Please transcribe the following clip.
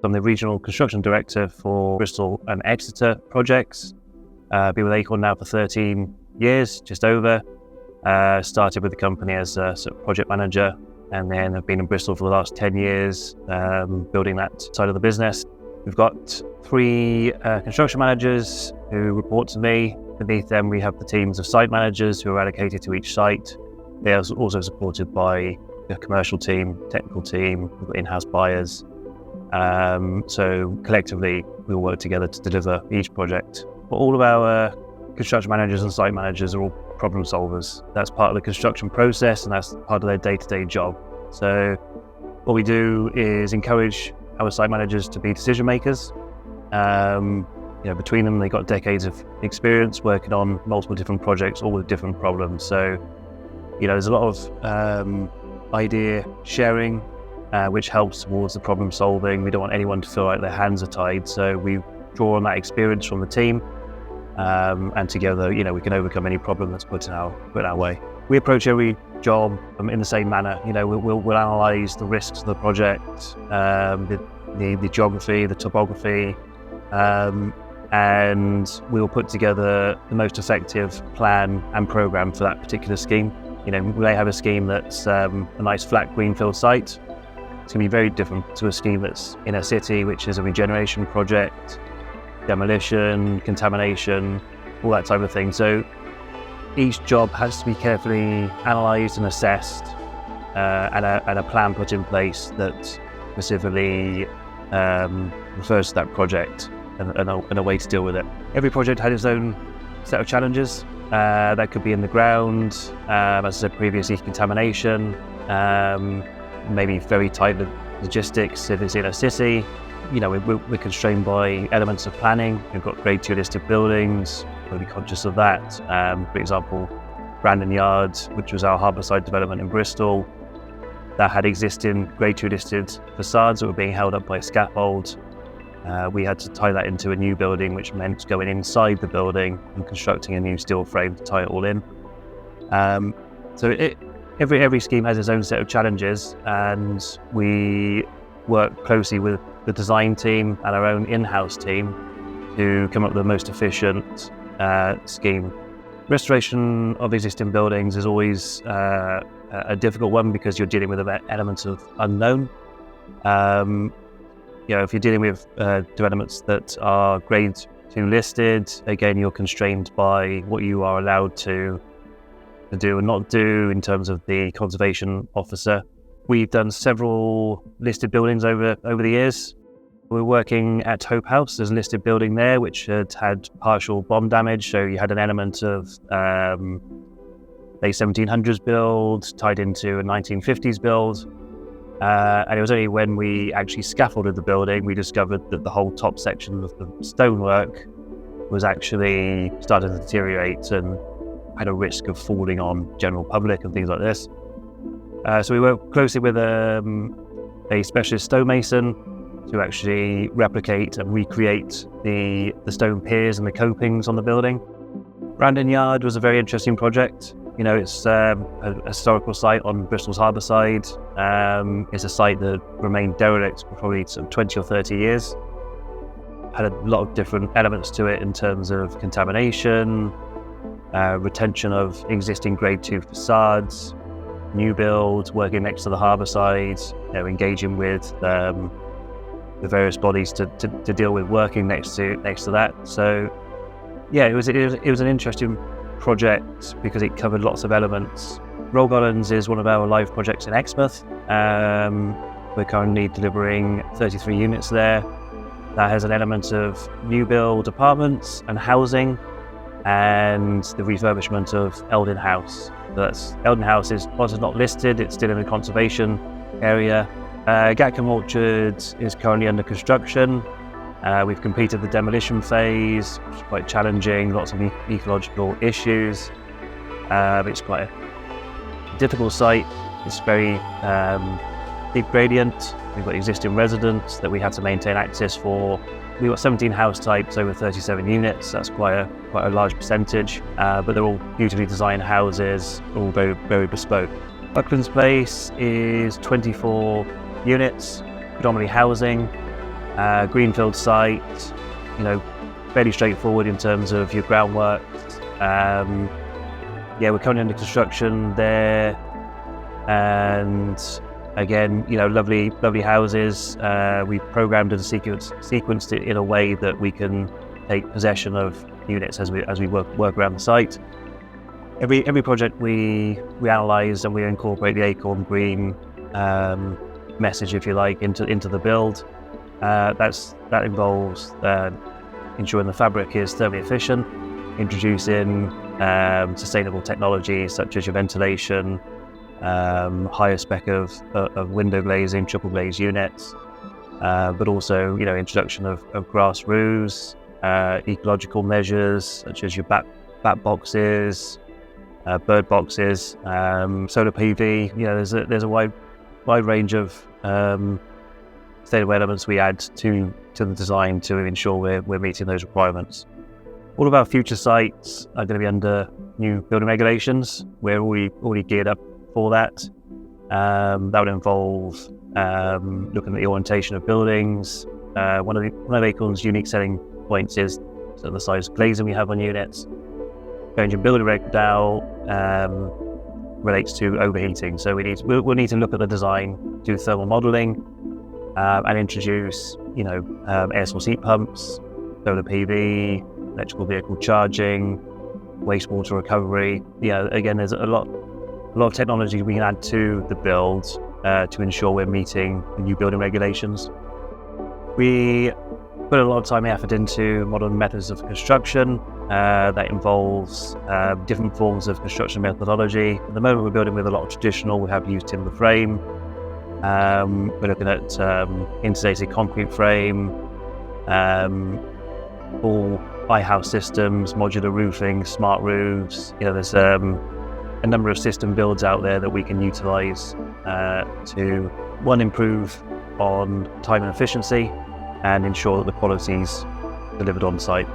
I'm the Regional Construction Director for Bristol and Exeter projects. Been with Acorn now for 13 years, just over. Started with the company as a sort of project manager, and then I've been in Bristol for the last 10 years, building that side of the business. We've got 3 construction managers who report to me. Beneath them, we have the teams of site managers who are allocated to each site. They are also supported by a commercial team, technical team, we've got in-house buyers. So collectively, we all work together to deliver each project. But all of our construction managers and site managers are all problem solvers. That's part of the construction process, and that's part of their day-to-day job. So what we do is encourage our site managers to be decision makers. Between them, they've got decades of experience working on multiple different projects, all with different problems. So, there's a lot of idea sharing, which helps towards the problem solving. We don't want anyone to feel like their hands are tied. So we draw on that experience from the team, and together, we can overcome any problem that's put in our way. We approach every job in the same manner. We'll analyse the risks of the project, the geography, the topography, and we'll put together the most effective plan and programme for that particular scheme. We may have a scheme that's a nice flat greenfield site. It's going to be very different to a scheme that's in a city, which is a regeneration project, demolition, contamination, all that type of thing. So each job has to be carefully analysed and assessed, and a plan put in place that specifically refers to that project and a way to deal with it. Every project had its own set of challenges. That could be in the ground, as I said previously, contamination, maybe very tight logistics if it's in a city. We're constrained by elements of planning. We've got grade 2 listed buildings, we'll be conscious of that. For example, Brandon Yard, which was our harbourside development in Bristol, that had existing grade 2 listed facades that were being held up by a scaffold. We had to tie that into a new building, which meant going inside the building and constructing a new steel frame to tie it all in. Every scheme has its own set of challenges, and we work closely with the design team and our own in-house team to come up with the most efficient scheme. Restoration of existing buildings is always a difficult one because you're dealing with elements of unknown. If you're dealing with developments that are grade 2 listed, again, you're constrained by what you are allowed to do and not do in terms of the conservation officer. We've done several listed buildings over the years. We're working at Hope House. There's a listed building there which had partial bomb damage, so you had an element of late 1700s build tied into a 1950s build. And it was only when we actually scaffolded the building we discovered that the whole top section of the stonework was actually starting to deteriorate and had a risk of falling on general public and things like this. So we worked closely with a specialist stonemason to actually replicate and recreate the stone piers and the copings on the building. Brandon Yard was a very interesting project. It's a historical site on Bristol's harbourside. It's a site that remained derelict for probably 20 or 30 years. Had a lot of different elements to it in terms of contamination, retention of existing grade 2 facades, new builds, working next to the harbourside, engaging with the various bodies to deal with working next to that. So yeah, it was an interesting project because it covered lots of elements. Roll Gardens is one of our live projects in Exmouth. We're currently delivering 33 units there. That has an element of new build apartments and housing, and the refurbishment of Eldon House. Eldon House is not listed, it's still in the conservation area. Gatcombe Orchard is currently under construction. We've completed the demolition phase, which is quite challenging, lots of ecological issues. It's quite a difficult site. It's very deep gradient. We've got existing residents that we have to maintain access for. We've got 17 house types over 37 units. That's quite a large percentage, but they're all beautifully designed houses, all very, very bespoke. Buckland's Place is 24 units, predominantly housing. Greenfield site, fairly straightforward in terms of your groundwork. We're currently under construction there, and again, lovely houses. We've programmed and sequenced it in a way that we can take possession of units as we work around the site. Every project we analyse and we incorporate the Acorn Green message, if you like, into the build. That involves ensuring the fabric is thermally efficient, introducing sustainable technologies such as your ventilation, higher spec of window glazing, triple glazed units, but also introduction of grass roofs, ecological measures such as your bat boxes, bird boxes, solar PV. There's a wide range of sustainable elements we add to the design to ensure we're meeting those requirements. All of our future sites are going to be under new building regulations. We're already geared up for that. That would involve looking at the orientation of buildings. One of Acorn's unique selling points is the size of glazing we have on units. Going to building reg now relates to overheating, so we'll need to look at the design, do thermal modelling, and introduce air source heat pumps, solar PV, electrical vehicle charging, wastewater recovery. Again, there's a lot of technology we can add to the build to ensure we're meeting the new building regulations. We put a lot of time and effort into modern methods of construction. That involves different forms of construction methodology. At the moment, we're building with a lot of traditional. We have used timber frame. We're looking at insulated concrete frame, full iHouse systems, modular roofing, smart roofs. There's a number of system builds out there that we can utilise to improve on time and efficiency, and ensure that the quality's delivered on site.